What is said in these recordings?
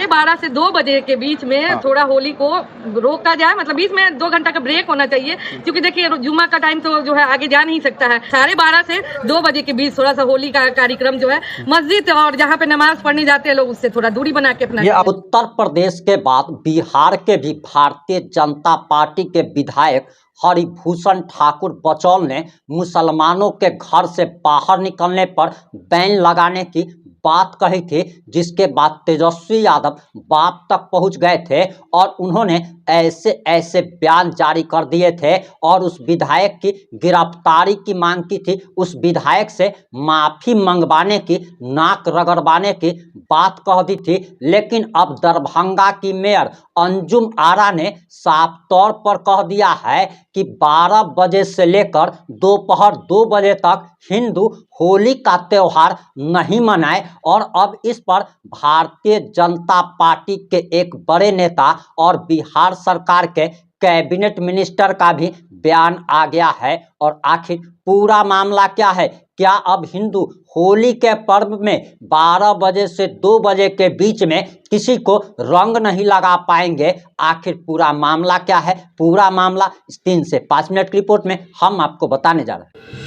12:30 से 2 बजे के बीच में थोड़ा होली को रोका जाए, मतलब बीच में 2 घंटा का ब्रेक होना चाहिए, क्योंकि देखिए जुम्मा का टाइम तो जो है आगे जा नहीं सकता है। 12:30 से 2 बजे के बीच थोड़ा सा होली का कार्यक्रम जो है मस्जिद और जहाँ पे नमाज पढ़ने जाते हैं लोग उससे थोड़ा दूरी बना के अपना। उत्तर प्रदेश के बाद बिहार के भी भारतीय जनता पार्टी के विधायक हरिभूषण ठाकुर बचौल ने मुसलमानों के घर से बाहर निकलने पर बैन लगाने की बात कही थी, जिसके बाद तेजस्वी यादव बाप तक पहुंच गए थे और उन्होंने ऐसे ऐसे बयान जारी कर दिए थे और उस विधायक की गिरफ्तारी की मांग की थी, उस विधायक से माफी मंगवाने की, नाक रगड़वाने की बात कह दी थी। लेकिन अब दरभंगा की मेयर अंजुम आरा ने साफ तौर पर कह दिया है कि 12 बजे से लेकर दोपहर 2 बजे तक हिंदू होली का त्योहार नहीं मनाए और अब इस पर भारतीय जनता पार्टी के एक बड़े नेता और बिहार सरकार के कैबिनेट मिनिस्टर का भी बयान आ गया है। और आखिर पूरा मामला क्या है? क्या अब हिंदू होली के पर्व में 12 बजे से 2 बजे के बीच में किसी को रंग नहीं लगा पाएंगे? आखिर पूरा मामला क्या है? पूरा मामला इस 3 से 5 मिनट की रिपोर्ट में हम आपको बताने जा रहे हैं।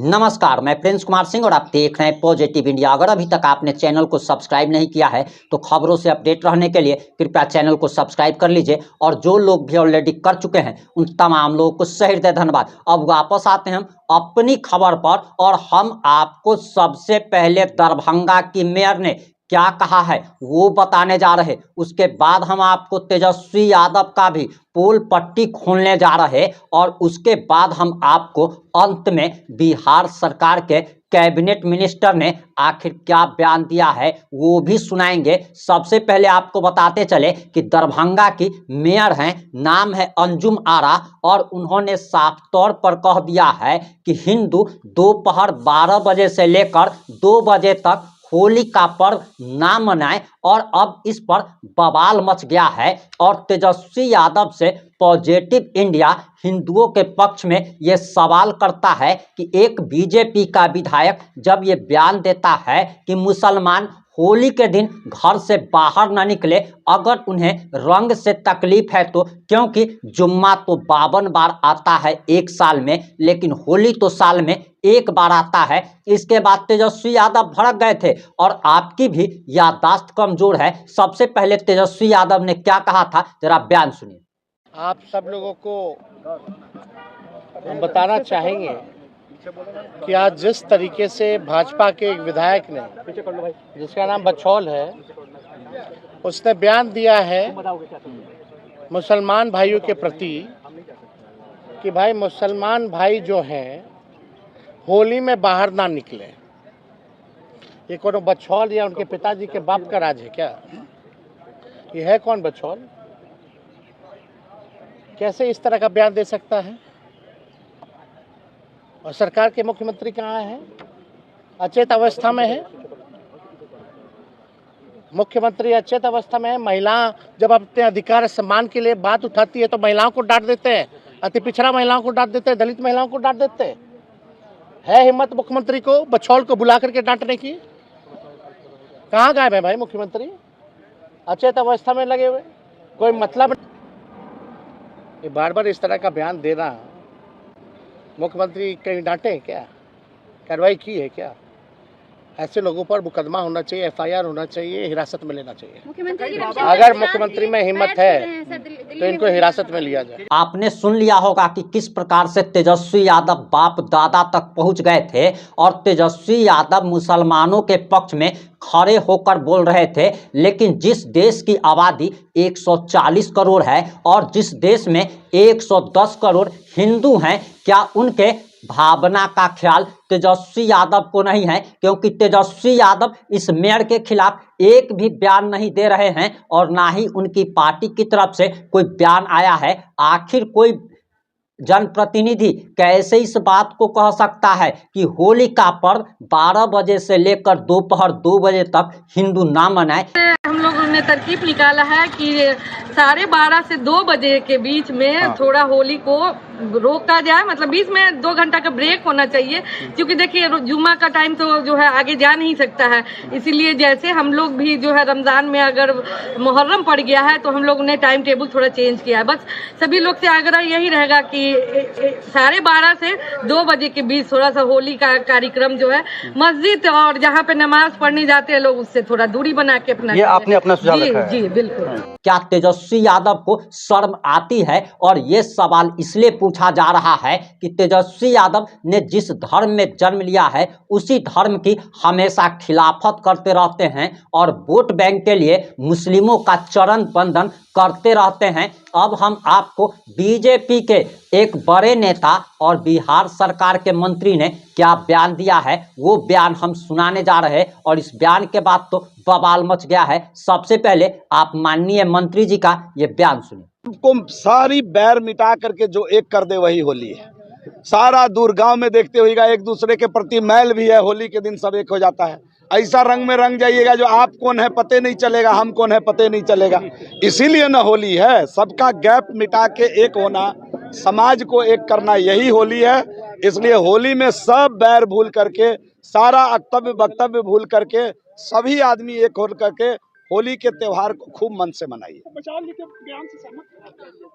नमस्कार, मैं प्रिंस कुमार सिंह और आप देख रहे हैं पॉजिटिव इंडिया। अगर अभी तक आपने चैनल को सब्सक्राइब नहीं किया है तो खबरों से अपडेट रहने के लिए कृपया चैनल को सब्सक्राइब कर लीजिए। और जो लोग भी ऑलरेडी कर चुके हैं उन तमाम लोगों को सही हृदय धन्यवाद। अब वापस आते हैं हम अपनी खबर पर और हम आपको सबसे पहले दरभंगा की मेयर ने क्या कहा है वो बताने जा रहे। उसके बाद हम आपको तेजस्वी यादव का भी पोल पट्टी खोलने जा रहे और उसके बाद हम आपको अंत में बिहार सरकार के कैबिनेट मिनिस्टर ने आखिर क्या बयान दिया है वो भी सुनाएंगे। सबसे पहले आपको बताते चले कि दरभंगा की मेयर हैं, नाम है अंजुम आरा, और उन्होंने साफ तौर पर कह दिया है कि हिंदू दोपहर 12 बजे से लेकर 2 बजे तक होली का पर्व ना मनाए। और अब इस पर बवाल मच गया है और तेजस्वी यादव से पॉजिटिव इंडिया हिंदुओं के पक्ष में यह सवाल करता है कि एक बीजेपी का विधायक जब ये बयान देता है कि मुसलमान होली के दिन घर से बाहर ना निकले अगर उन्हें रंग से तकलीफ है तो, क्योंकि जुम्मा तो 52 बार आता है एक साल में, लेकिन होली तो साल में एक बार आता है। इसके बाद तेजस्वी यादव भड़क गए थे और आपकी भी याददाश्त कमजोर है। सबसे पहले तेजस्वी यादव ने क्या कहा था, जरा बयान सुनिए। आप सब लोगों को हम बताना चाहेंगे कि आज जिस तरीके से भाजपा के एक विधायक ने, जिसका नाम बचौल है, उसने बयान दिया है मुसलमान भाइयों के प्रति कि भाई मुसलमान भाई जो हैं होली में बाहर ना निकले। ये कौन बचौल या उनके पिताजी के बाप का राज है क्या? ये है कौन बचौल? कैसे इस तरह का बयान दे सकता है? और सरकार के मुख्यमंत्री कहाँ हैं? अचेत अवस्था में है। मुख्यमंत्री अचेत अवस्था में है। महिला जब अपने अधिकार सम्मान के लिए बात उठाती है तो महिलाओं को डांट देते हैं, अति पिछड़ा महिलाओं को डांट देते हैं, दलित महिलाओं को डांट देते हैं। है हिम्मत मुख्यमंत्री को बचौल को बुला करके डांटने की? कहाँ गायब है भाई मुख्यमंत्री? अचेत अवस्था में लगे हुए, कोई मतलब? ये बार बार इस तरह का बयान देना, मुख्यमंत्री कहीं डांटे हैं क्या? कार्रवाई की है क्या? ऐसे लोगों पर मुकदमा होना चाहिए, एफआईआर होना चाहिए, हिरासत में लेना चाहिए। अगर मुख्यमंत्री में हिम्मत है तो इनको हिरासत में लिया जाए। आपने सुन लिया होगा कि किस प्रकार से तेजस्वी यादव बाप दादा तक पहुंच गए थे और तेजस्वी यादव मुसलमानों के पक्ष में खड़े होकर बोल रहे थे। लेकिन जिस देश की आबादी 140 करोड़ है और जिस देश में 110 करोड़ हिंदू हैं, क्या उनके भावना का ख्याल तेजस्वी यादव को नहीं है? क्योंकि तेजस्वी यादव इस मेयर के खिलाफ एक भी बयान नहीं दे रहे हैं और ना ही उनकी पार्टी की तरफ से कोई बयान आया है। आखिर कोई जनप्रतिनिधि कैसे इस बात को कह सकता है कि होली का पर्व 12 बजे से लेकर दोपहर 2 बजे तक हिंदू ना मनाए। हम लोगों ने तरकीब निकाला है कि 12:30 से 2 बजे के बीच में थोड़ा होली को रोका जाए, मतलब बीच में 2 घंटा का ब्रेक होना चाहिए, क्योंकि देखिए जुम्मा का टाइम तो जो है आगे जा नहीं सकता है। इसीलिए जैसे हम लोग भी जो है रमजान में अगर मुहर्रम पड़ गया है तो हम लोग ने टाइम टेबल थोड़ा चेंज किया है। बस सभी लोग से आग्रह यही रहेगा कि 12:30 से 2 बजे के बीच थोड़ा सा होली का कार्यक्रम जो है मस्जिद और जहाँ पे नमाज पढ़ने जाते हैं लोग उससे थोड़ा दूरी बना के अपना, ये आपने अपना सुझाव रखा है। जी बिल्कुल। क्या तेजस्वी यादव को शर्म आती है? और ये सवाल इसलिए पूछा जा रहा है कि तेजस्वी यादव ने जिस धर्म में जन्म लिया है उसी धर्म की हमेशा खिलाफत करते रहते हैं और वोट बैंक के लिए मुस्लिमों का चरण बंधन करते रहते हैं। अब हम आपको बीजेपी के एक बड़े नेता और बिहार सरकार के मंत्री ने क्या बयान दिया है वो बयान हम सुनाने जा रहे हैं और इस बयान के बाद तो बवाल मच गया है। सबसे पहले आप माननीय मंत्री जी का ये बयान सुनिए। को सारी बैर मिटा करके जो एक कर दे वही होली है। सारा दूर गांव में देखते होइएगा एक दूसरे के प्रति मैल भी है, होली के दिन सब एक हो जाता है। ऐसा रंग में रंग जाइएगा जो आप कौन है पते नहीं चलेगा, हम कौन है पते नहीं चलेगा। इसीलिए ना होली है, सबका गैप मिटा के एक होना, समाज को एक करना, यही होली है। इसलिए होली में सब बैर भूल करके, सारा अक्तव्य वक्तव्य भूल करके सभी आदमी एक हो करके होली के त्योहार को खूब मन से मनाइए।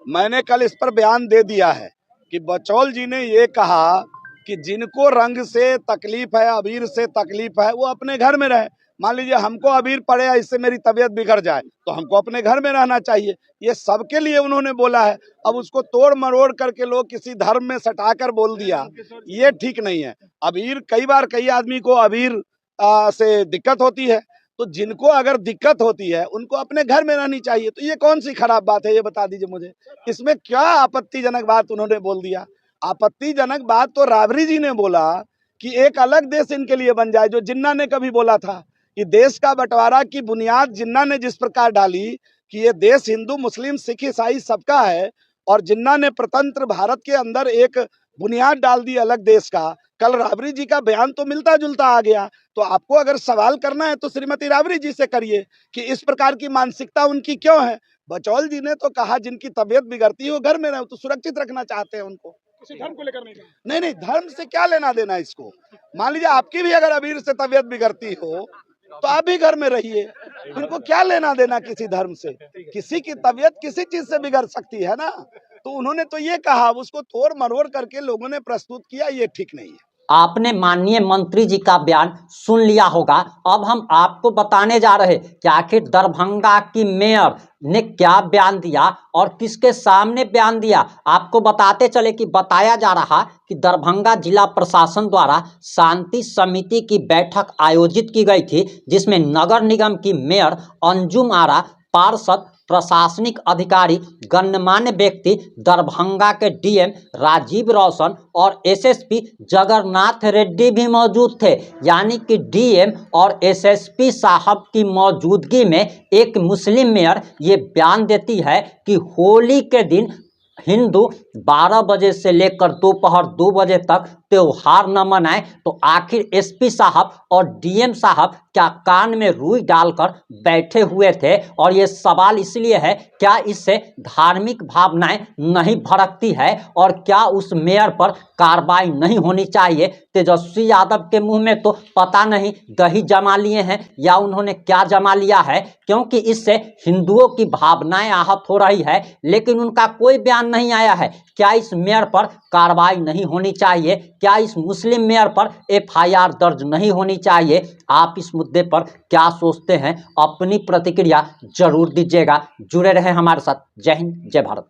मैंने कल इस पर बयान दे दिया है कि बचौल जी ने ये कहा कि जिनको रंग से तकलीफ है, अबीर से तकलीफ है, वो अपने घर में रहे। मान लीजिए हमको अबीर पड़े, इससे मेरी तबीयत बिगड़ जाए तो हमको अपने घर में रहना चाहिए। ये सबके लिए उन्होंने बोला है। अब उसको तोड़ मरोड़ करके लोग किसी धर्म में सटाकर बोल दिया, ये ठीक नहीं है। अबीर कई बार कई आदमी को अबीर से दिक्कत होती है, तो जिनको अगर दिक्कत होती है उनको अपने घर में रहनी चाहिए। तो ये कौन सी खराब बात है, ये बता दीजिए मुझे। इसमें क्या आपत्तिजनक बात उन्होंने बोल दिया? आपत्तिजनक बात तो राबड़ी जी ने बोला कि एक अलग देश इनके लिए बन जाए, जो जिन्ना ने कभी बोला था कि देश का बंटवारा की बुनियाद जिन्ना ने जिस प्रकार डाली कि ये देश हिंदू मुस्लिम सिख ईसाई सबका है, और जिन्ना ने प्रतंत्र भारत के अंदर एक बुनियाद डाल दी अलग देश का। कल राबड़ी जी का बयान तो मिलता जुलता आ गया। तो आपको अगर सवाल करना है तो श्रीमती राबड़ी जी से करिए कि इस प्रकार की मानसिकता उनकी क्यों है। बचौल जी ने तो कहा जिनकी तबीयत बिगड़ती है वो घर में रहे, तो सुरक्षित रखना चाहते हैं उनको, किसी धर्म को लेकर नहीं। नहीं, धर्म से क्या लेना देना इसको। मान लीजिए आपकी भी अगर अबीर से तबीयत बिगड़ती हो तो आप भी घर में रहिए, इनको क्या लेना देना किसी धर्म से। किसी की तबीयत किसी चीज से बिगड़ सकती है ना। तो उन्होंने तो ये कहा, उसको तोड़ मरोड़ करके लोगों ने प्रस्तुत किया, ये ठीक नहीं है। आपने माननीय मंत्री जी का बयान सुन लिया होगा। अब हम आपको बताने जा रहे कि आखिर दरभंगा की मेयर ने क्या बयान दिया और किसके सामने बयान दिया। आपको बताते चले कि बताया जा रहा कि दरभंगा जिला प्रशासन द्वारा शांति समिति की बैठक आयोजित की गई थी, जिसमें नगर निगम की मेयर अंजुम आरा, पार्षद, प्रशासनिक अधिकारी, गणमान्य व्यक्ति, दरभंगा के डीएम राजीव रोशन और एसएसपी जगन्नाथ रेड्डी भी मौजूद थे। यानी कि डीएम और एसएसपी साहब की मौजूदगी में एक मुस्लिम मेयर ये बयान देती है कि होली के दिन हिंदू 12 बजे से लेकर दोपहर 2 बजे तक त्योहार न मनाएं। तो आखिर एसपी साहब और डीएम साहब क्या कान में रुई डालकर बैठे हुए थे? और ये सवाल इसलिए है, क्या इससे धार्मिक भावनाएं नहीं भड़कती है और क्या उस मेयर पर कार्रवाई नहीं होनी चाहिए? तेजस्वी यादव के मुंह में तो पता नहीं दही जमा लिए हैं या उन्होंने क्या जमा लिया है, क्योंकि इससे हिंदुओं की भावनाएं आहत हो रही है, लेकिन उनका कोई बयान नहीं आया है। क्या इस मेयर पर कार्रवाई नहीं होनी चाहिए? क्या इस मुस्लिम मेयर पर एफआईआर दर्ज नहीं होनी चाहिए? आप इस मुद्दे पर क्या सोचते हैं? अपनी प्रतिक्रिया जरूर दीजिएगा। जुड़े रहें हमारे साथ। जय हिंद, जय भारत।